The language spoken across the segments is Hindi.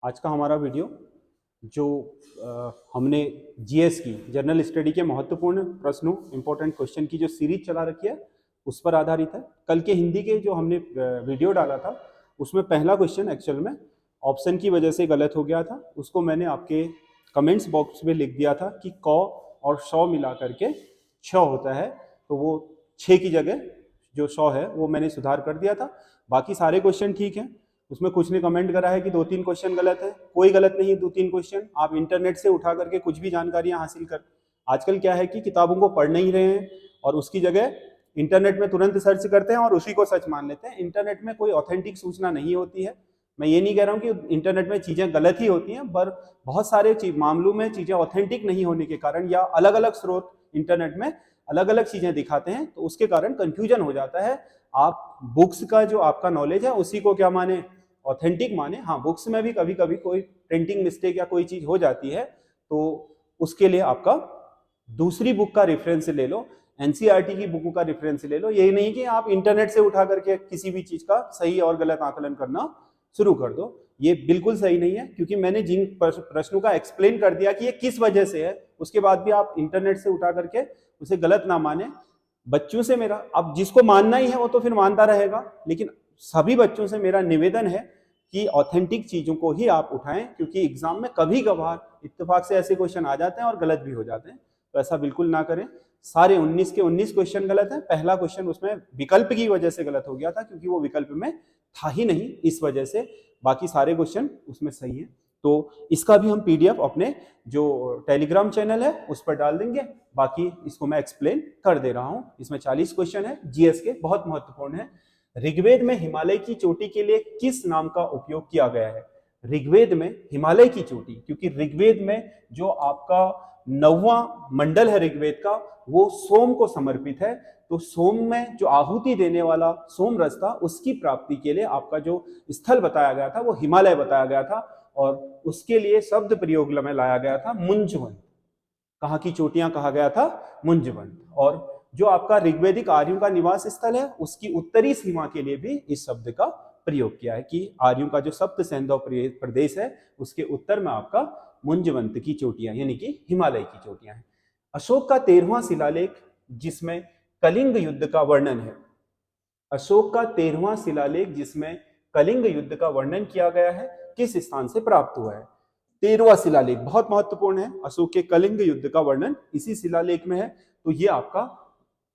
आज का हमारा वीडियो जो हमने जीएस की जनरल स्टडी के महत्वपूर्ण प्रश्नों इंपॉर्टेंट क्वेश्चन की जो सीरीज चला रखी है उस पर आधारित है। कल के हिंदी के जो हमने वीडियो डाला था उसमें पहला क्वेश्चन एक्चुअल में ऑप्शन की वजह से गलत हो गया था। उसको मैंने आपके कमेंट्स बॉक्स में लिख दिया था कि क और शौ मिला करके छ होता है, तो वो 6 की जगह जो 100 है वो मैंने सुधार कर दिया था। बाकी सारे क्वेश्चन ठीक हैं। उसमें कुछ ने कमेंट करा है कि 2-3 क्वेश्चन गलत है। कोई गलत नहीं, 2-3 क्वेश्चन आप इंटरनेट से उठा करके कुछ भी जानकारियां हासिल कर। आजकल क्या है कि किताबों को पढ़ नहीं रहे हैं और उसकी जगह इंटरनेट में तुरंत सर्च करते हैं और उसी को सच मान लेते हैं। इंटरनेट में कोई ऑथेंटिक सूचना नहीं होती है। मैं ये नहीं कह रहा हूँ कि इंटरनेट में चीजें गलत ही होती हैं, पर बहुत सारे मामलों में चीजें ऑथेंटिक नहीं होने के कारण या अलग अलग स्रोत इंटरनेट में अलग अलग चीजें दिखाते हैं, तो उसके कारण कंफ्यूजन हो जाता है। आप बुक्स का जो आपका नॉलेज है उसी को क्या माने, ऑथेंटिक माने। हाँ, बुक्स में भी कभी कभी कोई प्रिंटिंग मिस्टेक या कोई चीज हो जाती है, तो उसके लिए आपका दूसरी बुक का रेफरेंस ले लो, एनसीईआरटी की बुकों का रेफरेंस ले लो। यही नहीं कि आप इंटरनेट से उठा करके किसी भी चीज का सही और गलत आकलन करना शुरू कर दो। ये बिल्कुल सही नहीं है, क्योंकि मैंने जिन प्रश्नों का एक्सप्लेन कर दिया कि ये किस वजह से है, उसके बाद भी आप इंटरनेट से उठा करके उसे गलत ना माने। बच्चों से मेरा, अब जिसको मानना ही है वो तो फिर मानता रहेगा, लेकिन सभी बच्चों से मेरा निवेदन है कि ऑथेंटिक चीजों को ही आप उठाएं, क्योंकि एग्जाम में कभी कभार इत्तेफाक से ऐसे क्वेश्चन आ जाते हैं और गलत भी हो जाते हैं। तो ऐसा बिल्कुल ना करें। सारे 19 के 19 क्वेश्चन गलत हैं। पहला क्वेश्चन उसमें विकल्प की वजह से गलत हो गया था, क्योंकि वो विकल्प में था ही नहीं, इस वजह से। बाकी सारे क्वेश्चन उसमें सही है। तो इसका भी हम पीडीएफ अपने जो टेलीग्राम चैनल है उस पर डाल देंगे। बाकी इसको मैं एक्सप्लेन कर दे रहा हूं। इसमें 40 क्वेश्चन है जीएस के, बहुत महत्वपूर्ण है। ऋग्वेद में हिमालय की चोटी के लिए किस नाम का उपयोग किया गया है? ऋग्वेद में हिमालय की चोटी, क्योंकि ऋग्वेद में जो आपका 9वां मंडल है ऋग्वेद का, वो सोम को समर्पित है। तो सोम में जो आहुति देने वाला सोम रस था, उसकी प्राप्ति के लिए आपका जो स्थल बताया गया था वो हिमालय बताया गया था, और उसके लिए शब्द प्रयोग में लाया गया था मुंजवंत। कहाँ की चोटियां कहा गया था? मुंजवंत। और जो आपका ऋग्वेदिक आर्यों का निवास स्थल है उसकी उत्तरी सीमा के लिए भी इस शब्द का प्रयोग किया है, कि आर्यों का जो सप्त सैंधव प्रदेश है उसके उत्तर में आपका मुंजवंत की चोटियां यानी कि हिमालय की चोटियां हैं। अशोक का 13वां शिलालेख जिसमें कलिंग युद्ध का वर्णन है, अशोक का 13वां शिलालेख जिसमें कलिंग युद्ध का वर्णन किया गया है, किस स्थान से प्राप्त हुआ है? 13वां शिलालेख बहुत महत्वपूर्ण है। अशोक के कलिंग युद्ध का वर्णन इसी शिलालेख में है। तो ये आपका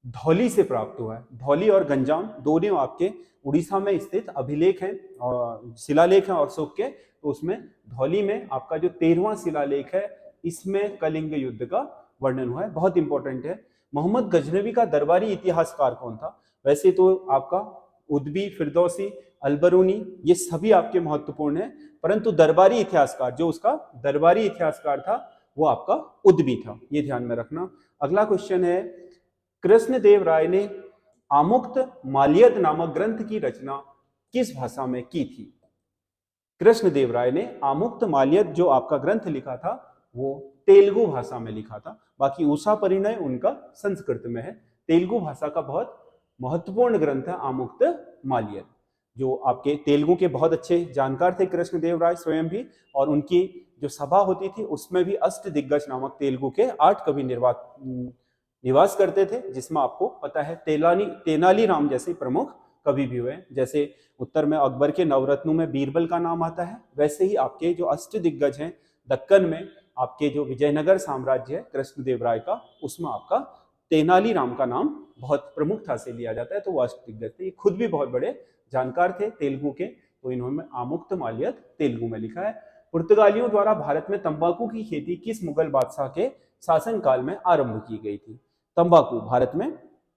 धौली से प्राप्त हुआ है। धौली और गंजाम दोनों आपके उड़ीसा में स्थित अभिलेख हैं और शिलालेख हैं अशोक के। तो उसमें धौली में आपका जो 13वां शिलालेख है, इसमें कलिंग युद्ध का वर्णन हुआ है। बहुत इंपॉर्टेंट है। मोहम्मद गजनवी का दरबारी इतिहासकार कौन था? वैसे तो आपका उद्बी, फिरदौसी, अलबरूनी, ये सभी आपके महत्वपूर्ण है, परंतु दरबारी इतिहासकार, जो उसका दरबारी इतिहासकार था वो आपका उद्बी था। ये ध्यान में रखना। अगला क्वेश्चन है, कृष्णदेव राय ने आमुक्त माल्यद नामक ग्रंथ की रचना किस भाषा में की थी? कृष्णदेव राय ने आमुक्त माल्यद जो आपका ग्रंथ लिखा था वो तेलुगु भाषा में लिखा था। बाकी उषा परिणय उनका संस्कृत में है। तेलुगु भाषा का बहुत महत्वपूर्ण ग्रंथ है आमुक्त माल्यद। जो आपके तेलुगु के बहुत अच्छे जानकार थे कृष्णदेव राय स्वयं भी, और उनकी जो सभा होती थी उसमें भी अष्ट दिग्गज नामक तेलुगु के 8 कवि निवास करते थे, जिसमें आपको पता है तेनाली राम जैसे प्रमुख कवि भी हुए। जैसे उत्तर में अकबर के नवरत्नों में बीरबल का नाम आता है, वैसे ही आपके जो अष्ट दिग्गज हैं दक्कन में, आपके जो विजयनगर साम्राज्य है कृष्णदेव राय का, उसमें आपका तेनाली राम का नाम बहुत प्रमुखता से लिया जाता है। तो वो अष्ट दिग्गज थे। ये खुद भी बहुत बड़े जानकार थे तेलुगु के। तो इन्होंने आमुक्त माल्यद तेलुगु में लिखा है। पुर्तगालियों द्वारा भारत में तंबाकू की खेती किस मुगल बादशाह के शासनकाल में आरंभ की गई थी? तंबाकू, भारत में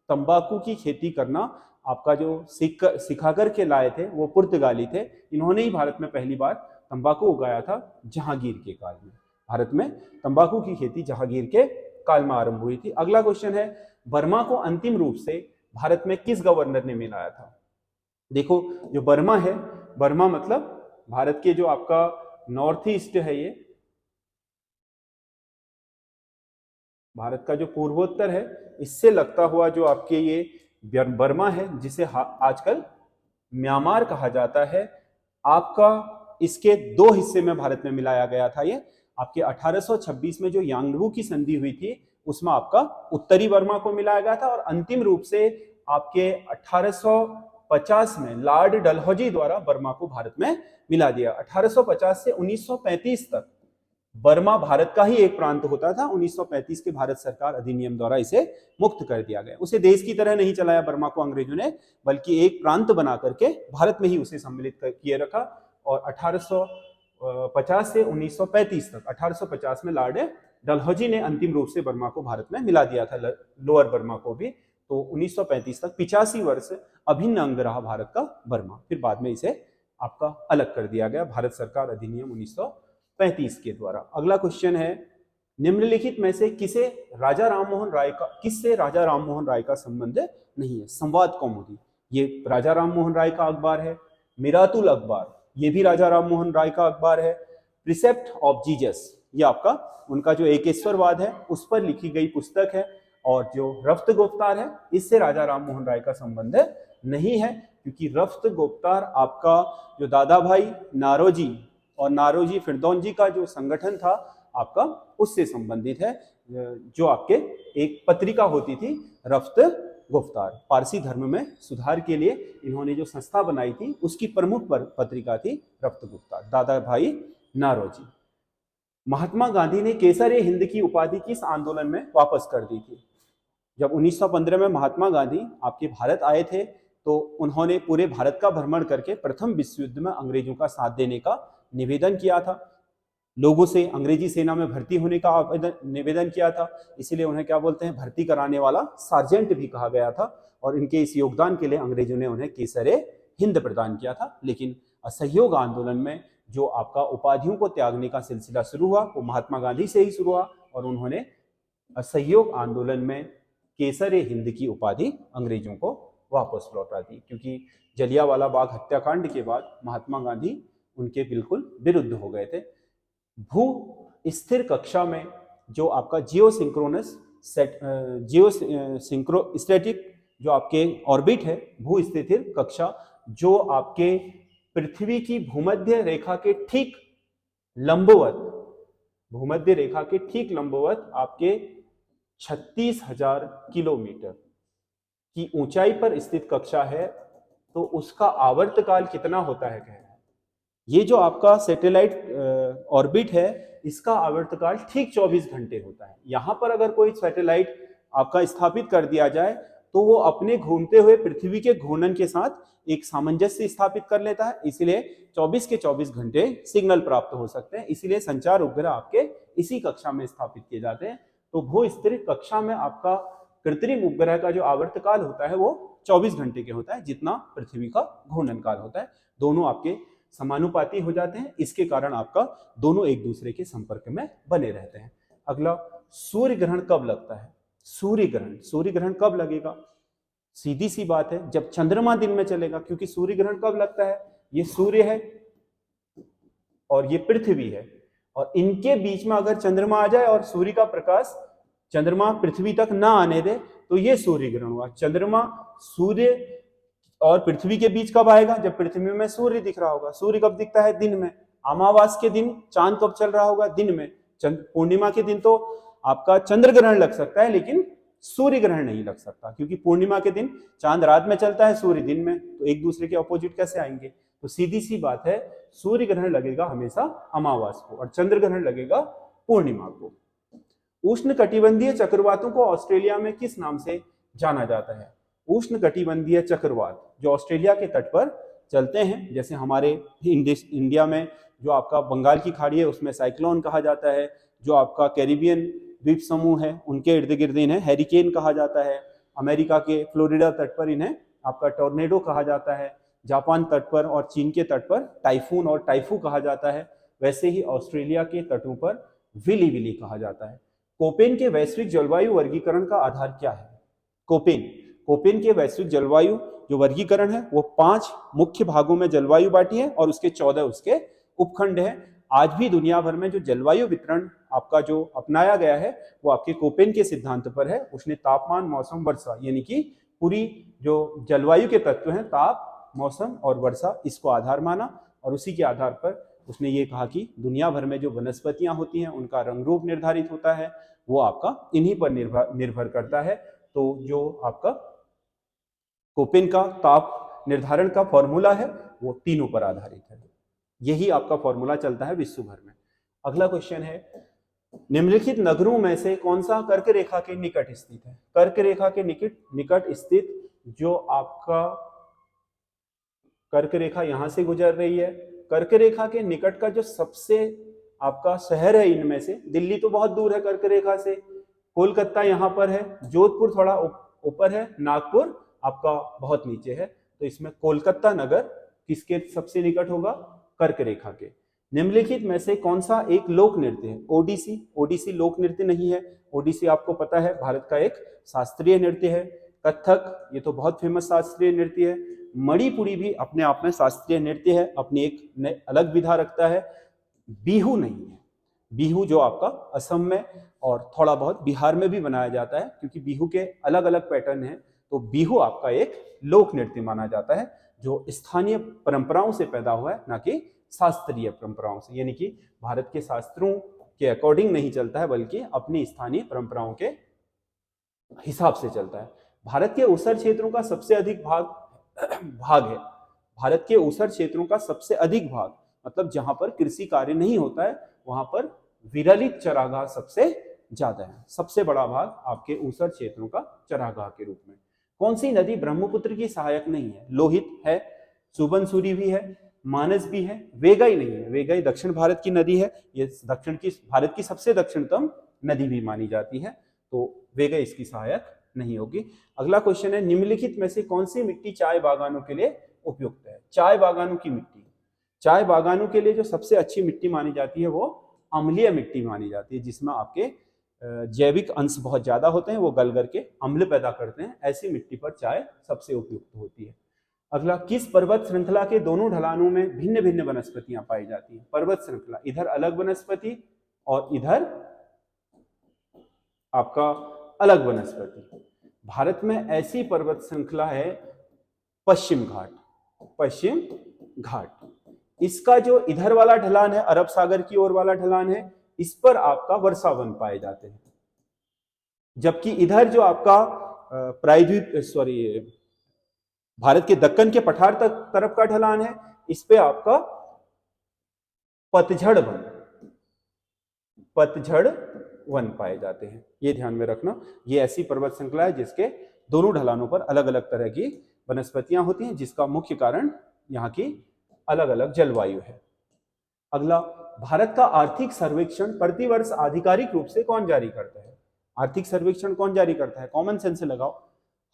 तंबाकू की खेती करना आपका जो सिखा करके लाए थे वो पुर्तगाली थे। इन्होंने ही भारत में पहली बार तंबाकू उगाया था जहांगीर के काल में। भारत में तंबाकू की खेती जहांगीर के काल में आरंभ हुई थी। अगला क्वेश्चन है, बर्मा को अंतिम रूप से भारत में किस गवर्नर ने मिलाया था? देखो, जो बर्मा है, बर्मा मतलब भारत के जो आपका नॉर्थ ईस्ट है, ये भारत का जो पूर्वोत्तर है, इससे लगता हुआ जो आपके ये बर्मा है, जिसे आजकल म्यांमार कहा जाता है, आपका इसके दो हिस्से में भारत में मिलाया गया था। ये आपके 1826 में जो यांगबू की संधि हुई थी उसमें आपका उत्तरी बर्मा को मिलाया गया था, और अंतिम रूप से आपके 1850 में लॉर्ड डलहौजी द्वारा बर्मा को भारत में मिला दिया। 1850 से 1935 तक बर्मा भारत का ही एक प्रांत होता था। 1935 के भारत सरकार अधिनियम द्वारा इसे मुक्त कर दिया गया। उसे देश की तरह नहीं चलाया बर्मा को अंग्रेजों ने, बल्कि एक प्रांत बना करके भारत में ही उसे सम्मिलित किए रखा। और 1850 से 1935 तक, 1850 में लॉर्ड डलहौजी ने अंतिम रूप से बर्मा को भारत में मिला दिया था, लोअर बर्मा को भी। तो 1935 तक 85 वर्ष अभिन्न अंग रहा भारत का बर्मा। फिर बाद में इसे आपका अलग कर दिया गया भारत सरकार अधिनियम 1935 के द्वारा। अगला क्वेश्चन है, निम्नलिखित में से किससे राजा राममोहन राय का संबंध नहीं है? संवाद कौमुदी, ये राजा राममोहन राय का अखबार है। मिरातुल अखबार, ये भी राजा राममोहन राय का अखबार है। प्रिसेप्ट ऑफ जीसस, ये आपका उनका जो एकेश्वरवाद है उस पर लिखी गई पुस्तक है। और जो रफ्त गुफ्तार है, इससे राजा राममोहन राय का संबंध नहीं है, क्योंकि रफ्त गुफ्तार आपका जो दादा भाई नारोजी और नारोजी फिरदौंजी का जो संगठन था आपका, उससे संबंधित है। जो आपके एक पत्रिका होती थी रफ्त गुफ्तार, पारसी धर्म में सुधार के लिए इन्होंने जो संस्था बनाई थी उसकी प्रमुख पत्रिका थी रफ्त गुफ्तार, दादा भाई नारोजी। महात्मा गांधी ने केसर हिंद की उपाधि किस आंदोलन में वापस कर दी थी? जब 1915 में महात्मा गांधी आपके भारत आए थे तो उन्होंने पूरे भारत का भ्रमण करके प्रथम विश्व युद्ध में अंग्रेजों का साथ देने का निवेदन किया था। लोगों से अंग्रेजी सेना में भर्ती होने का निवेदन किया था। इसीलिए उन्हें क्या बोलते हैं, भर्ती कराने वाला सार्जेंट भी कहा गया था। और इनके इस योगदान के लिए अंग्रेजों ने उन्हें केसर हिंद प्रदान किया था। लेकिन असहयोग आंदोलन में जो आपका उपाधियों को त्यागने का सिलसिला शुरू हुआ वो महात्मा गांधी से ही शुरू हुआ, और उन्होंने असहयोग आंदोलन में केसर हिंद की उपाधि अंग्रेजों को वापस लौटा दी। क्योंकि जलियांवाला बाग हत्याकांड के बाद महात्मा गांधी उनके बिल्कुल विरुद्ध हो गए थे। भू स्थिर कक्षा में जो आपका जियोसिंक्रोस्टैटिक जो आपके ऑर्बिट है, भू स्थिर कक्षा, जो आपके पृथ्वी की भूमध्य रेखा के ठीक लंबवत आपके 36,000 किलोमीटर की ऊंचाई पर स्थित कक्षा है। तो उसका आवर्तकाल कितना होता है कह रहे हैं। ये जो आपका सैटेलाइट ऑर्बिट है इसका आवर्तकाल ठीक 24 घंटे होता है। यहां पर अगर कोई सैटेलाइट आपका स्थापित कर दिया जाए तो वो अपने घूमते हुए पृथ्वी के घूर्णन के साथ एक सामंजस्य स्थापित कर लेता है। इसलिए 24 के 24 घंटे सिग्नल प्राप्त हो सकते हैं। इसीलिए संचार उपग्रह आपके इसी कक्षा में स्थापित किए जाते हैं। तो भू स्थिर कक्षा में आपका कृत्रिम उपग्रह का जो आवर्तकाल होता है वो 24 घंटे के होता है, जितना पृथ्वी का घूर्णन काल होता है। दोनों आपके समानुपाती हो जाते हैं। इसके कारण आपका दोनों एक दूसरे के संपर्क में बने रहते हैं। अगला, सूर्य ग्रहण कब लगता है? सूर्य ग्रहण कब लगेगा? सीधी सी बात है, जब चंद्रमा दिन में चलेगा। क्योंकि सूर्य ग्रहण कब लगता है? ये सूर्य है और ये पृथ्वी है, और इनके बीच में अगर चंद्रमा आ जाए और सूर्य का प्रकाश चंद्रमा पृथ्वी तक ना आने दे तो ये सूर्य ग्रहण हुआ। चंद्रमा सूर्य और पृथ्वी के बीच कब आएगा? जब पृथ्वी में सूर्य दिख रहा होगा। सूर्य कब दिखता है? दिन में। अमावास के दिन चांद कब चल रहा होगा? दिन में। पूर्णिमा के दिन तो आपका चंद्र ग्रहण लग सकता है लेकिन सूर्य ग्रहण नहीं लग सकता, क्योंकि पूर्णिमा के दिन चांद रात में चलता है, सूर्य दिन में। तो एक दूसरे के अपोजिट कैसे आएंगे? तो सीधी सी बात है, सूर्य ग्रहण लगेगा हमेशा अमावास को और चंद्र ग्रहण लगेगा पूर्णिमा को। उष्णकटिबंधीय चक्रवातों को ऑस्ट्रेलिया में किस नाम से जाना जाता है? उष्णकटिबंधीय चक्रवात जो ऑस्ट्रेलिया के तट पर चलते हैं, जैसे हमारे इंडिया में जो आपका बंगाल की खाड़ी है उसमें साइक्लोन कहा जाता है। जो आपका कैरिबियन द्वीप समूह है उनके इर्द गिर्द इन्हें हैरिकेन कहा जाता है। अमेरिका के फ्लोरिडा तट पर इन्हें आपका टॉर्नेडो कहा जाता है। जापान तट पर और चीन के तट पर टाइफून और टाइफू कहा जाता है। वैसे ही ऑस्ट्रेलिया के तटों पर विली विली कहा जाता है। कोपेन के वैश्विक जलवायु वर्गीकरण का आधार क्या है? कोपेन के वैश्विक जलवायु जो वर्गीकरण है वो 5 मुख्य भागों में जलवायु बांटी है और उसके 14 उसके उपखंड है। आज भी दुनिया भर में जो जलवायु वितरण आपका जो अपनाया गया है वो आपके कोपेन के सिद्धांत पर है। उसने तापमान, मौसम, वर्षा, यानी कि पूरी जो जलवायु के तत्व हैं, ताप, मौसम और वर्षा, इसको आधार माना और उसी के आधार पर उसने ये कहा कि दुनिया भर में जो वनस्पतियां होती हैं उनका रंग रूप निर्धारित होता है, वो आपका इन्हीं पर निर्भर करता है। तो जो आपका कोपेन का ताप निर्धारण का फॉर्मूला है वो तीनों पर आधारित है। यही आपका फॉर्मूला चलता है विश्व भर में। अगला क्वेश्चन है, निम्नलिखित नगरों में से कौन सा कर्क रेखा के निकट स्थित है? कर्क रेखा के निकट स्थित जो आपका कर्क रेखा यहां से गुजर रही है, कर्क रेखा के निकट का जो सबसे आपका शहर है इनमें से, दिल्ली तो बहुत दूर है कर्क रेखा से, कोलकाता यहां पर है, जोधपुर थोड़ा ऊपर है, नागपुर आपका बहुत नीचे है। तो इसमें कोलकाता नगर किसके सबसे निकट होगा? कर्क रेखा के। निम्नलिखित में से कौन सा एक लोक नृत्य है? ओडिसी। ओडिसी लोक नृत्य नहीं है। ओडिसी आपको पता है भारत का एक शास्त्रीय नृत्य है। कथक, ये तो बहुत फेमस शास्त्रीय नृत्य है। मणिपुरी भी अपने आप में शास्त्रीय नृत्य है, अपनी एक अलग विधा रखता है। बिहू नहीं है। बिहू जो आपका असम में और थोड़ा बहुत बिहार में भी बनाया जाता है, क्योंकि बिहू के अलग अलग पैटर्न हैं। तो बिहू आपका एक लोक नृत्य माना जाता है जो स्थानीय परंपराओं से पैदा हुआ है, ना कि शास्त्रीय परंपराओं से। यानी कि भारत के शास्त्रों के अकॉर्डिंग नहीं चलता है, बल्कि अपनी स्थानीय परंपराओं के हिसाब से चलता है। भारत के ऊसर क्षेत्रों का सबसे अधिक भाग है। भारत के ऊसर क्षेत्रों का सबसे अधिक भाग, मतलब जहां पर कृषि कार्य नहीं होता है, वहां पर विरलित चरागाह सबसे ज्यादा है। सबसे बड़ा भाग आपके ऊसर क्षेत्रों का चरागाह के रूप में। कौन सी नदी ब्रह्मपुत्र की सहायक नहीं है? लोहित है, सुबनसिरी भी है, मानस भी है, वेगाई नहीं है। वेगाई दक्षिण भारत की नदी है, ये भारत की सबसे दक्षिणतम नदी भी मानी जाती है, तो वेगाई इसकी सहायक नहीं होगी। अगला क्वेश्चन है, निम्नलिखित में से कौन सी मिट्टी चाय बागानों के लिए उपयुक्त है? चाय बागानों की मिट्टी, चाय बागानों के लिए जो सबसे अच्छी मिट्टी मानी जाती है वो अम्लीय मिट्टी मानी जाती है, जिसमें आपके जैविक अंश बहुत ज्यादा होते हैं, वो गल करके अम्ल पैदा करते हैं। ऐसी मिट्टी पर चाय सबसे उपयुक्त होती है। अगला, किस पर्वत श्रृंखला के दोनों ढलानों में भिन्न भिन्न वनस्पतियां पाई जाती हैं? पर्वत श्रृंखला, इधर अलग वनस्पति और इधर आपका अलग वनस्पति। भारत में ऐसी पर्वत श्रृंखला है पश्चिम घाट। पश्चिम घाट, इसका जो इधर वाला ढलान है, अरब सागर की ओर वाला ढलान है, इस पर आपका वर्षा वन पाए जाते हैं। जबकि इधर जो आपका भारत के दक्कन के पठार तरफ का ढलान है, इस पे आपका पतझड़ वन पाए जाते हैं। ये ध्यान में रखना, ये ऐसी पर्वत श्रृंखला है जिसके दोनों ढलानों पर अलग अलग तरह की वनस्पतियां होती हैं, जिसका मुख्य कारण यहाँ की अलग अलग जलवायु है। अगला, भारत का आर्थिक सर्वेक्षण प्रतिवर्ष आधिकारिक रूप से कौन जारी करता है? आर्थिक सर्वेक्षण कौन जारी करता है? कॉमन सेंस से लगाओ।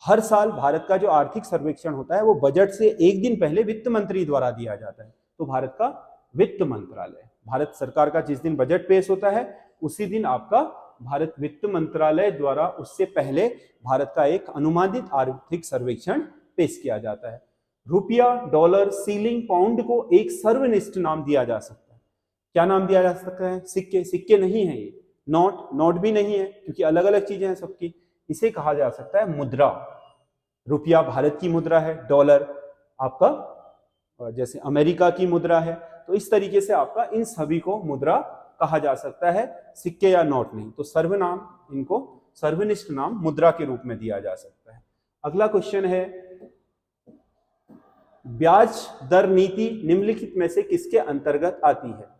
हर साल भारत का जो आर्थिक सर्वेक्षण होता है वो बजट से एक दिन पहले वित्त मंत्री द्वारा दिया जाता है। तो भारत का वित्त मंत्रालय, भारत सरकार का जिस दिन बजट पेश होता है उसी दिन आपका भारत वित्त मंत्रालय द्वारा उससे पहले भारत का एक अनुमानित आर्थिक सर्वेक्षण पेश किया जाता है। रुपया, डॉलर, सीलिंग, पाउंड को एक सर्वनिष्ठ नाम दिया जा सकता है। क्या नाम दिया जा सकता है? सिक्के। सिक्के नहीं है ये। नोट भी नहीं है, क्योंकि अलग अलग चीजें हैं सबकी। इसे कहा जा सकता है मुद्रा। रुपया भारत की मुद्रा है, डॉलर आपका जैसे अमेरिका की मुद्रा है। तो इस तरीके से आपका इन सभी को मुद्रा कहा जा सकता है, सिक्के या नोट नहीं। तो सर्वनाम, इनको सर्वनिष्ठ नाम मुद्रा के रूप में दिया जा सकता है। अगला क्वेश्चन है, ब्याज दर नीति निम्नलिखित में से किसके अंतर्गत आती है?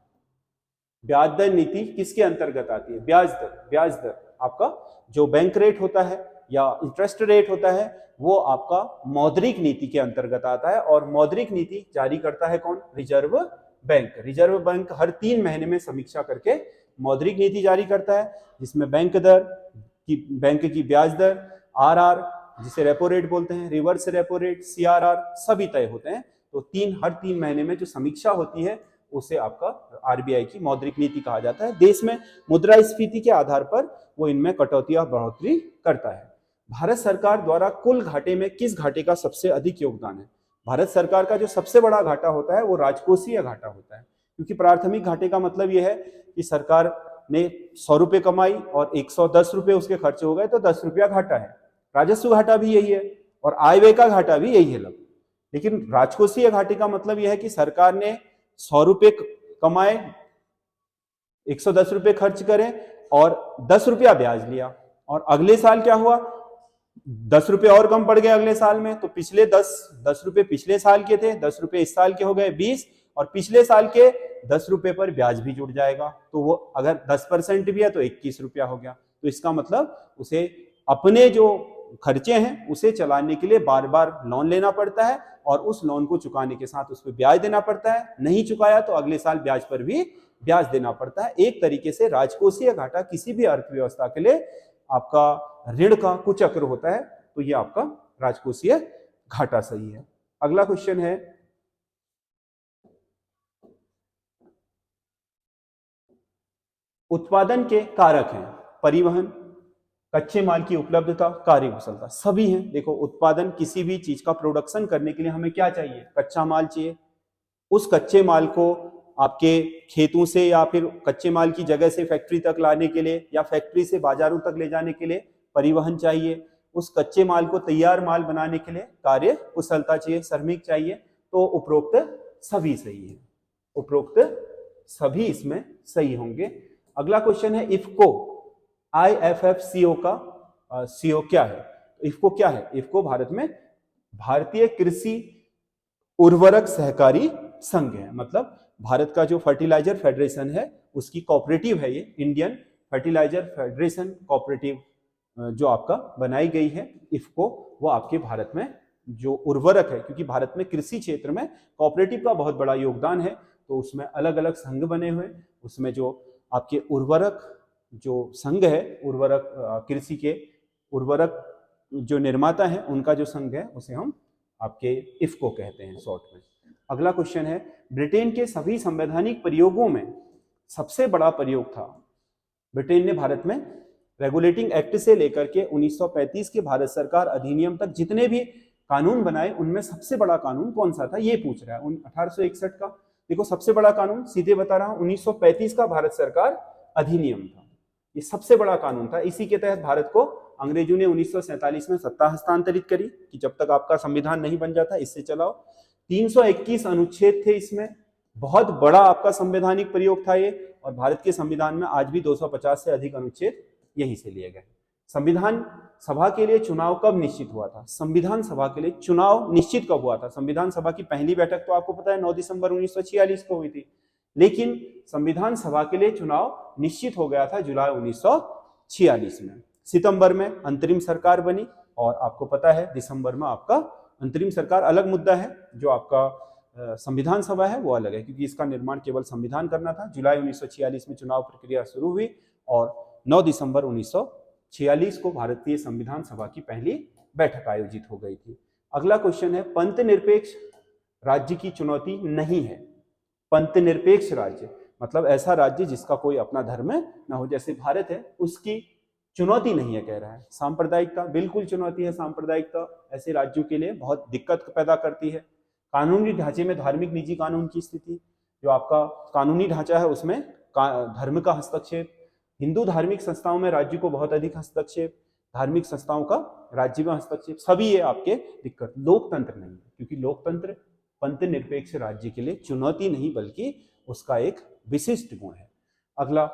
ब्याज दर नीति किसके अंतर्गत आती है? ब्याज दर आपका जो बैंक रेट होता है या इंटरेस्ट रेट होता है, वो आपका मौद्रिक नीति के अंतर्गत आता है। और मौद्रिक नीति जारी करता है कौन? Reserve bank. रिजर्व बैंक हर 3 महीने में समीक्षा करके मौद्रिक नीति जारी करता है, जिसमें बैंक की ब्याज दर, आरआर जिसे रेपो रेट बोलते हैं, रिवर्स रेपो रेट, सीआरआर सभी तय होते हैं। तो हर 3 महीने में जो समीक्षा होती है उसे आपका आरबीआई की मौद्रिक नीति कहा जाता है। देश में मुद्रास्फीति के आधार पर वो इनमें कटौती या बढ़ोतरी करता है। भारत सरकार द्वारा कुल घाटे में किस घाटे का सबसे अधिक योगदान है? भारत सरकार का जो सबसे बड़ा घाटा होता है वो राजकोषीय घाटा होता है, क्योंकि प्राथमिक घाटे का मतलब यह है कि सरकार ने 100 रुपए कमाई और 110 रुपए उसके खर्च हो गए तो 10 रुपया घाटा है। राजस्व घाटा भी यही है और आय व्यय का घाटा भी यही है। लेकिन राजकोषीय घाटे का मतलब यह है कि सरकार ने 100 रुपए कमाए, 110 रुपये खर्च करें और 10 रुपया ब्याज लिया, और अगले साल क्या हुआ, 10 रुपये और कम पड़ गए अगले साल में, तो पिछले 10 रुपये पिछले साल के थे, 10 रुपये इस साल के हो गए 20, और पिछले साल के 10 रुपये पर ब्याज भी जुड़ जाएगा, तो वो अगर 10% भी है तो 21 रुपया हो गया। तो इसका मतलब उसे अपने जो खर्चे हैं उसे चलाने के लिए बार बार लोन लेना पड़ता है, और उस लोन को चुकाने के साथ उस पर ब्याज देना पड़ता है, नहीं चुकाया तो अगले साल ब्याज पर भी ब्याज देना पड़ता है। एक तरीके से राजकोषीय घाटा किसी भी अर्थव्यवस्था के लिए आपका ऋण का कुचक्र होता है, तो ये आपका राजकोषीय घाटा सही है। अगला क्वेश्चन है, उत्पादन के कारक हैं परिवहन, कच्चे माल की उपलब्धता, कार्यकुशलता, सभी हैं। देखो, उत्पादन, किसी भी चीज का प्रोडक्शन करने के लिए हमें क्या चाहिए, कच्चा माल चाहिए। उस कच्चे माल को आपके खेतों से या फिर कच्चे माल की जगह से फैक्ट्री तक लाने के लिए या फैक्ट्री से बाजारों तक ले जाने के लिए परिवहन चाहिए। उस कच्चे माल को तैयार माल बनाने के लिए कार्य कुशलता चाहिए, श्रमिक चाहिए। तो उपरोक्त सभी सही है, उपरोक्त सभी इसमें सही होंगे। अगला क्वेश्चन है, इफको, IFFCO का CO क्या है? इफको क्या है? इफको भारत में भारतीय कृषि उर्वरक सहकारी संघ है, मतलब भारत का जो फर्टिलाइजर फेडरेशन है उसकी कोऑपरेटिव है ये, इंडियन फर्टिलाइजर फेडरेशन कोऑपरेटिव जो आपका बनाई गई है इफको, वो आपके भारत में जो उर्वरक है, क्योंकि भारत में कृषि क्षेत्र में कोऑपरेटिव का बहुत बड़ा योगदान है, तो उसमें अलग अलग संघ बने हुए, उसमें जो आपके उर्वरक जो संघ है, उर्वरक कृषि के उर्वरक जो निर्माता है उनका जो संघ है उसे हम आपके इफको कहते हैं शॉर्ट में। अगला क्वेश्चन है, ब्रिटेन के सभी संवैधानिक प्रयोगों में सबसे बड़ा प्रयोग था। ब्रिटेन ने भारत में रेगुलेटिंग एक्ट से लेकर के 1935 के भारत सरकार अधिनियम तक जितने भी कानून बनाए उनमें सबसे बड़ा कानून कौन सा था, ये पूछ रहा है। 1861 का, देखो सबसे बड़ा कानून सीधे बता रहा हूं, 1935 का भारत सरकार अधिनियम था, ये सबसे बड़ा कानून था। इसी के तहत भारत को अंग्रेजों ने 1947 में सत्ता हस्तांतरित करी कि जब तक आपका संविधान नहीं बन जाता इससे चलाओ। 321 अनुच्छेद थे इसमें, बहुत बड़ा आपका संवैधानिक प्रयोग था ये, और भारत के संविधान में आज भी 250 से अधिक अनुच्छेद यहीं से लिए गए। संविधान सभा के लिए चुनाव कब निश्चित हुआ था? संविधान सभा के लिए चुनाव निश्चित कब हुआ था? संविधान सभा की पहली बैठक तो आपको पता है 9 दिसंबर 1946 को हुई थी, लेकिन संविधान सभा के लिए चुनाव निश्चित हो गया था जुलाई 1946 में। सितंबर में अंतरिम सरकार बनी, और आपको पता है दिसंबर में आपका अंतरिम सरकार अलग मुद्दा है, जो आपका संविधान सभा है वो अलग है, क्योंकि इसका निर्माण केवल संविधान करना था। जुलाई 1946 में चुनाव प्रक्रिया शुरू हुई और 9 दिसंबर 1946 को भारतीय संविधान सभा की पहली बैठक आयोजित हो गई थी। अगला क्वेश्चन है, पंथ निरपेक्ष राज्य की चुनौती नहीं है। पंथ निरपेक्ष राज्य मतलब ऐसा राज्य जिसका कोई अपना धर्म न हो, जैसे भारत है, उसकी चुनौती नहीं है कह रहा है। सांप्रदायिकता बिल्कुल चुनौती है। सांप्रदायिकता ऐसे राज्यों के लिए बहुत दिक्कत पैदा करती है। कानूनी ढांचे में धार्मिक निजी कानून की स्थिति, जो आपका कानूनी ढांचा है उसमें धर्म का हस्तक्षेप, हिंदू धार्मिक संस्थाओं में राज्य को बहुत अधिक हस्तक्षेप, धार्मिक संस्थाओं का राज्य में हस्तक्षेप, सभी ये आपके दिक्कत। लोकतंत्र नहीं है, क्योंकि लोकतंत्र पंथ निरपेक्ष राज्य के लिए चुनौती नहीं बल्कि उसका एक विशिष्ट गुण है। अगला,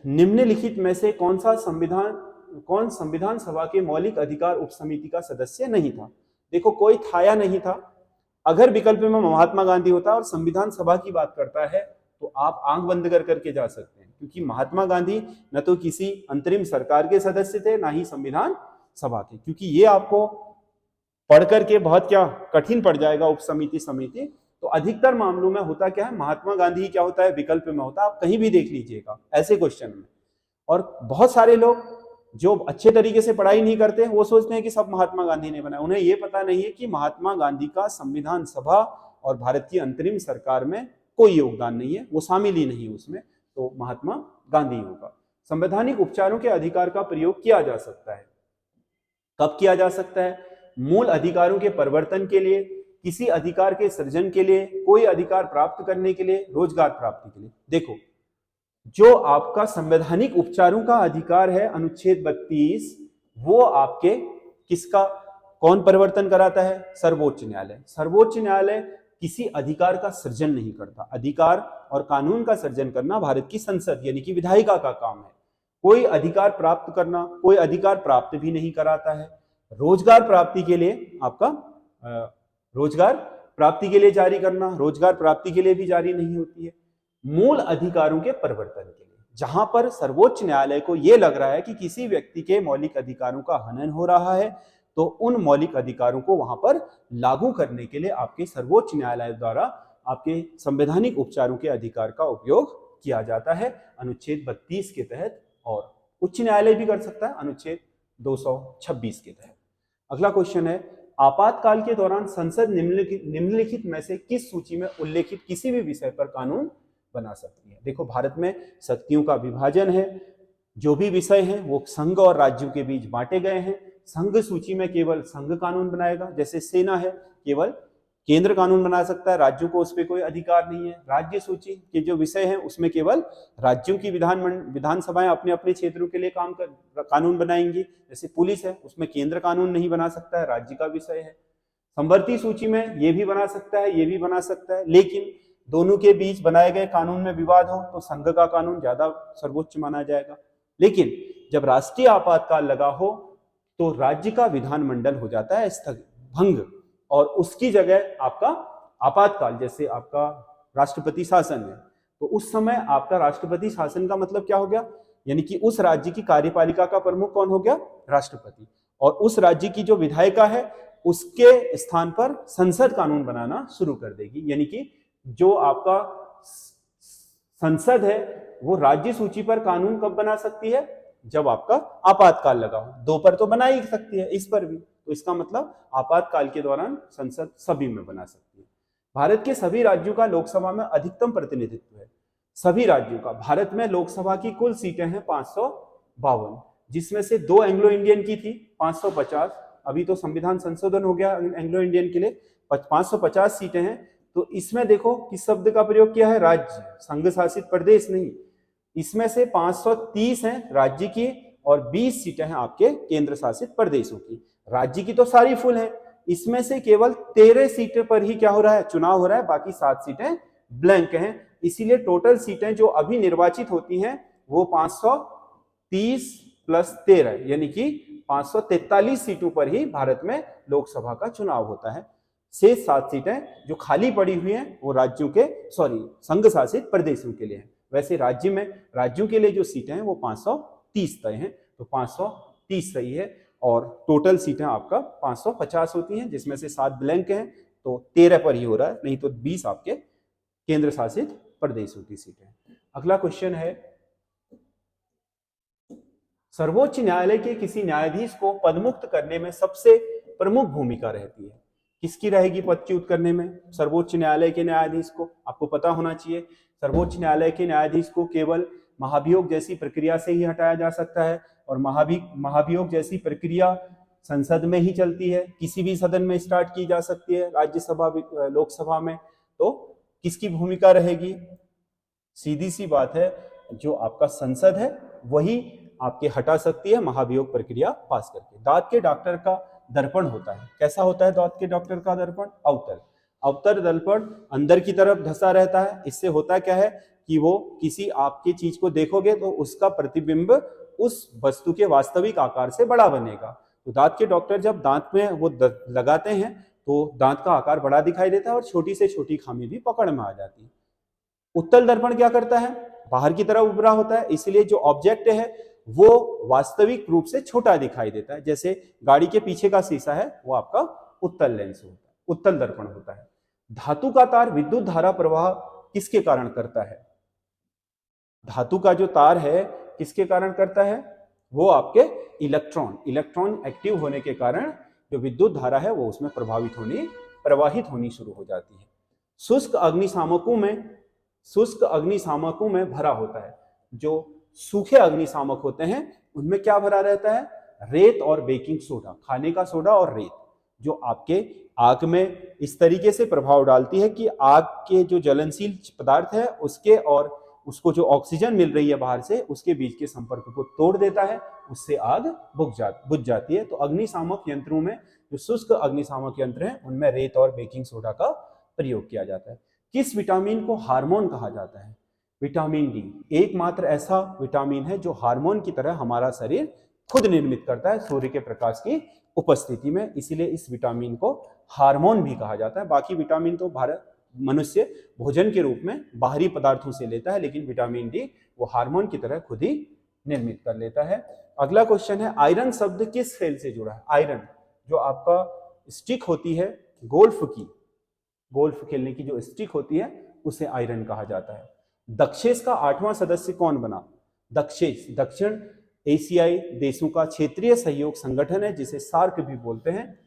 निम्नलिखित में से कौन संविधान सभा के मौलिक अधिकार उपसमिति का सदस्य नहीं था? देखो, कोई था या नहीं था। अगर विकल्प में महात्मा गांधी होता और संविधान सभा की बात करता है तो आप आंख बंद कर करके जा सकते हैं, क्योंकि महात्मा गांधी न तो किसी अंतरिम सरकार के सदस्य थे ना ही संविधान सभा के, क्योंकि ये आपको पढ़ करके बहुत क्या कठिन पड़ जाएगा उपसमिति समिति। तो अधिकतर मामलों में होता क्या है, महात्मा गांधी क्या होता है विकल्प में होता है, आप कहीं भी देख लीजिएगा ऐसे क्वेश्चन में। और बहुत सारे लोग जो अच्छे तरीके से पढ़ाई नहीं करते वो सोचते हैं कि सब महात्मा गांधी ने बनाया। उन्हें ये पता नहीं है कि महात्मा गांधी का संविधान सभा और भारत की अंतरिम सरकार में कोई योगदान नहीं है, वो शामिल ही नहीं है उसमें, तो महात्मा गांधी होगा। संवैधानिक उपचारों के अधिकार का प्रयोग किया जा सकता है, कब किया जा सकता है? मूल अधिकारों के परिवर्तन के लिए, किसी अधिकार के सृजन के लिए, कोई अधिकार प्राप्त करने के लिए, रोजगार प्राप्ति के लिए। देखो, जो आपका संवैधानिक उपचारों का अधिकार है अनुच्छेद 32, वो आपके किसका कौन परिवर्तन कराता है? सर्वोच्च न्यायालय। सर्वोच्च न्यायालय किसी अधिकार का सृजन नहीं करता। अधिकार और कानून का सृजन करना भारत की संसद यानी कि विधायिका का काम है। कोई अधिकार प्राप्त करना, कोई अधिकार प्राप्त भी नहीं कराता है। रोजगार प्राप्ति के लिए आपका रोजगार प्राप्ति के लिए जारी करना, रोजगार प्राप्ति के लिए भी जारी नहीं होती है। मूल अधिकारों के परिवर्तन के लिए, जहां पर सर्वोच्च न्यायालय को यह लग रहा है कि किसी व्यक्ति के मौलिक अधिकारों का हनन हो रहा है, तो उन मौलिक अधिकारों को वहां पर लागू करने के लिए आपके सर्वोच्च न्यायालय द्वारा आपके संवैधानिक उपचारों के अधिकार का उपयोग किया जाता है अनुच्छेद 32 के तहत, और उच्च न्यायालय भी कर सकता है अनुच्छेद 226 के तहत। अगला क्वेश्चन है, आपातकाल के दौरान संसद निम्नलिखित में से किस सूची में उल्लेखित किसी भी विषय पर कानून बना सकती है? देखो, भारत में शक्तियों का विभाजन है, जो भी विषय हैं वो संघ और राज्यों के बीच बांटे गए हैं। संघ सूची में केवल संघ कानून बनाएगा, जैसे सेना है केवल केंद्र कानून बना सकता है, राज्यों को उस पर कोई अधिकार नहीं है। राज्य सूची के जो विषय हैं उसमें केवल राज्यों की विधानसभाएं अपने अपने क्षेत्रों के लिए कानून बनाएंगी। जैसे पुलिस है, उसमें केंद्र कानून नहीं बना सकता है, राज्य का विषय है। संवर्ती सूची में ये भी बना सकता है, ये भी बना सकता है, लेकिन दोनों के बीच बनाए गए कानून में विवाद हो तो संघ का कानून ज्यादा सर्वोच्च माना जाएगा। लेकिन जब राष्ट्रीय आपातकाल लगा हो तो राज्य का विधानमंडल हो जाता है भंग, और उसकी जगह आपका आपातकाल, जैसे आपका राष्ट्रपति शासन है, तो उस समय आपका राष्ट्रपति शासन का मतलब क्या हो गया, यानी कि उस राज्य की कार्यपालिका का प्रमुख कौन हो गया? राष्ट्रपति। और उस राज्य की जो विधायिका है उसके स्थान पर संसद कानून बनाना शुरू कर देगी, यानी कि जो आपका संसद है वो राज्य सूची पर कानून कब बना सकती है? जब आपका आपातकाल लगा हो। दो पर तो बना ही सकती है, इस पर भी। तो इसका मतलब आपातकाल के दौरान संसद सभी में बना सकती है। भारत के सभी राज्यों का लोकसभा में अधिकतम प्रतिनिधित्व है। सभी राज्यों का। भारत में लोकसभा की कुल सीटें हैं 552, जिसमें से 2 एंग्लो इंडियन की थी 550। अभी तो संविधान संशोधन हो गया एंग्लो इंडियन के लिए, 550 सीटें हैं। तो इसमें देखो किस शब्द का प्रयोग किया है? राज्य, संघ शासित प्रदेश नहीं। इसमें से 530 हैं राज्य की और 20 सीटें हैं आपके केंद्र शासित प्रदेशों की। राज्य की तो सारी फुल है, इसमें से केवल 13 सीटें पर ही क्या हो रहा है? चुनाव हो रहा है, बाकी 7 सीटें ब्लैंक हैं। इसीलिए टोटल सीटें जो अभी निर्वाचित होती हैं वो 530 प्लस 13 यानी कि 543 सीटों पर ही भारत में लोकसभा का चुनाव होता है। शेष 7 सीटें जो खाली पड़ी हुई हैं वो संघ शासित प्रदेशों के लिए है। वैसे राज्यों के लिए जो सीटें हैं वो 530 तय हैं, तो 530 सही है। और टोटल सीटें आपका 550 होती हैं, जिसमें से 7 ब्लैंक हैं, तो 13 पर ही हो रहा है, नहीं तो 20 आपके केंद्र शासित प्रदेशों की सीटें। अगला क्वेश्चन है, सर्वोच्च न्यायालय के किसी न्यायाधीश को पदमुक्त करने में सबसे प्रमुख भूमिका रहती है। किसकी रहेगी पदच्युत करने में? सर्वोच्च न्यायालय के न्यायाधीश को। आपको पता होना चाहिए सर्वोच्च न्यायालय के न्यायाधीश को केवल महाभियोग जैसी प्रक्रिया से ही हटाया जा सकता है, और महाभियोग जैसी प्रक्रिया संसद में ही चलती है, किसी भी सदन में स्टार्ट की जा सकती है, राज्यसभा लोकसभा में। तो किसकी भूमिका रहेगी? सीधी सी बात है, जो आपका संसद है वही आपके हटा सकती है महाभियोग प्रक्रिया पास करके। दांत के डॉक्टर का दर्पण होता है, कैसा होता है दांत के डॉक्टर का दर्पण? अवतर दर्पण अंदर की तरफ धंसा रहता है। इससे होता क्या है कि वो किसी आपकी चीज को देखोगे तो उसका प्रतिबिंब उस वस्तु के वास्तविक आकार से बड़ा बनेगा। तो दांत के डॉक्टर जब दांत में वो लगाते हैं तो दांत का आकार बड़ा दिखाई देता है और छोटी से छोटी खामी भी पकड़ में आ जाती है। उत्तल दर्पण क्या करता है? बाहर की तरफ उभरा होता है, इसलिए जो ऑब्जेक्ट है वो वास्तविक रूप से छोटा दिखाई देता है। जैसे गाड़ी के पीछे का शीशा है वो आपका उत्तल लेंस होता है, उत्तल दर्पण होता है। धातु का तार विद्युत धारा प्रवाह किसके कारण करता है? धातु का जो तार है किसके कारण करता है? वो आपके इलेक्ट्रॉन एक्टिव होने के कारण जो विद्युत धारा है वो उसमें प्रवाहित होनी शुरू हो जाती है। शुष्क अग्निशामकों में भरा होता है। जो सूखे अग्निशामक होते हैं उनमें क्या भरा रहता है? रेत और बेकिंग सोडा, खाने का सोडा और रेत, जो आपके आग में इस तरीके से प्रभाव डालती है कि आग के जो ज्वलनशील पदार्थ है उसके और उसको जो ऑक्सीजन मिल रही है बाहर से उसके बीच के संपर्क को तोड़ देता है, उससे आग बुझ जाती है। तो अग्निशामक यंत्रों में जो शुष्क अग्निशामक यंत्र हैं उनमें रेत और बेकिंग सोडा का प्रयोग किया जाता है। किस विटामिन को हार्मोन कहा जाता है? विटामिन डी एकमात्र ऐसा विटामिन है जो हार्मोन की तरह हमारा शरीर खुद निर्मित करता है सूर्य के प्रकाश की उपस्थिति में, इसीलिए इस विटामिन को हार्मोन भी कहा जाता है। बाकी विटामिन तो मनुष्य भोजन के रूप में बाहरी पदार्थों से लेता है, लेकिन विटामिन डी वो हार्मोन की तरह खुद ही निर्मित कर लेता है। अगला क्वेश्चन है, आयरन शब्द किस खेल से जुड़ा है? आयरन जो आपका स्टिक होती है गोल्फ खेलने की जो स्टिक होती है उसे आयरन कहा जाता है। दक्षेस का 8वां सदस्य कौन बना? दक्षेस दक्षिण एशियाई देशों का क्षेत्रीय सहयोग संगठन है जिसे सार्क भी बोलते हैं,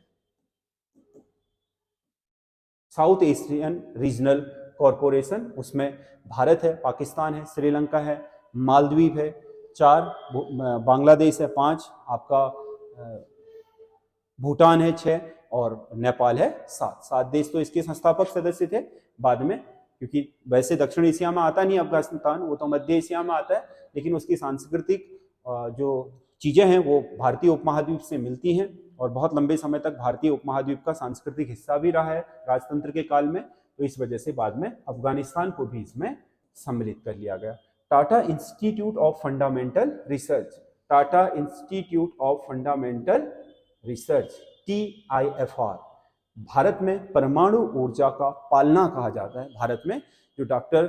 साउथ एशियन रीजनल कॉरपोरेशन। उसमें भारत है, पाकिस्तान है, श्रीलंका है, मालदीव है 4, बांग्लादेश है 5, आपका भूटान है 6 और नेपाल है 7 देश तो इसके संस्थापक सदस्य थे। बाद में, क्योंकि वैसे दक्षिण एशिया में आता नहीं अफगानिस्तान, वो तो मध्य एशिया में आता है, लेकिन उसकी सांस्कृतिक जो चीजें हैं वो भारतीय उपमहाद्वीप से मिलती हैं और बहुत लंबे समय तक भारतीय उपमहाद्वीप का सांस्कृतिक हिस्सा भी रहा है राजतंत्र के काल में, तो इस वजह से बाद में अफगानिस्तान को भी इसमें सम्मिलित कर लिया गया। Tata institute of fundamental research, Tata institute of fundamental research TIFR, Bharat में परमाणु ऊर्जा का पालना कहा जाता है। भारत में जो डॉक्टर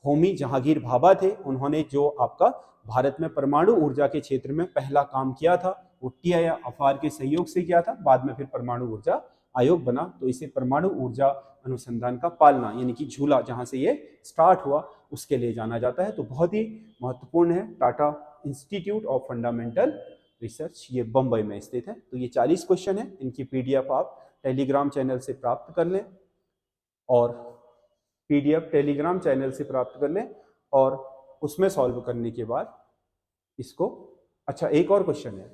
होमी जहांगीर भाभा थे, उन्होंने जो आपका भारत में परमाणु ऊर्जा के क्षेत्र में पहला काम किया था वो TIFR के सहयोग से किया था। बाद में फिर परमाणु ऊर्जा आयोग बना, तो इसे परमाणु ऊर्जा अनुसंधान का पालना यानी कि झूला जहां से ये स्टार्ट हुआ उसके लिए जाना जाता है। तो बहुत ही महत्वपूर्ण है Tata institute of fundamental research, ये बम्बई में स्थित है। तो ये 40 क्वेश्चन है, इनकी PDF आप टेलीग्राम चैनल से प्राप्त कर लें और PDF टेलीग्राम चैनल से प्राप्त कर लें और उसमें सॉल्व करने के बाद इसको, अच्छा एक और क्वेश्चन है,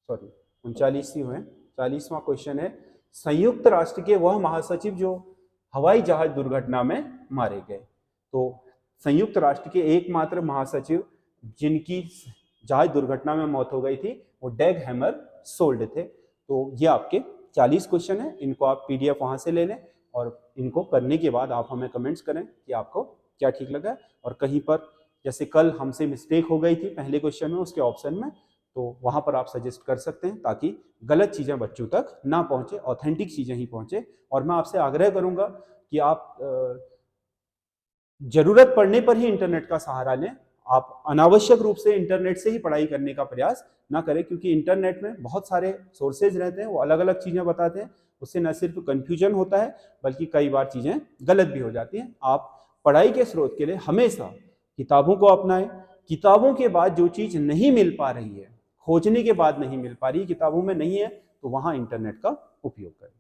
सॉरी 39 ही हुए, 40वां क्वेश्चन है, संयुक्त राष्ट्र के वह महासचिव जो हवाई जहाज दुर्घटना में मारे गए। तो संयुक्त राष्ट्र के एकमात्र महासचिव जिनकी जहाज दुर्घटना में मौत हो गई थी वो डैग हैमरशोल्ड थे। तो ये आपके 40 क्वेश्चन है, इनको आप PDF वहां से ले लें और इनको करने के बाद आप हमें कमेंट्स करें कि आपको क्या ठीक लगा। और कहीं पर जैसे कल हमसे मिस्टेक हो गई थी पहले क्वेश्चन में उसके ऑप्शन में, तो वहां पर आप सजेस्ट कर सकते हैं ताकि गलत चीजें बच्चों तक ना पहुंचे, ऑथेंटिक चीजें ही पहुंचे। और मैं आपसे आग्रह करूंगा कि आप जरूरत पड़ने पर ही इंटरनेट का सहारा लें, आप अनावश्यक रूप से इंटरनेट से ही पढ़ाई करने का प्रयास ना करें, क्योंकि इंटरनेट में बहुत सारे सोर्सेज रहते हैं, वो अलग अलग चीजें बताते हैं, उससे न सिर्फ कंफ्यूजन होता है बल्कि कई बार चीजें गलत भी हो जाती हैं। आप पढ़ाई के स्रोत के लिए हमेशा किताबों को अपनाएं। किताबों के बाद जो चीज नहीं मिल पा रही है, खोजने के बाद नहीं मिल पा रही, किताबों में नहीं है, तो वहां इंटरनेट का उपयोग करें।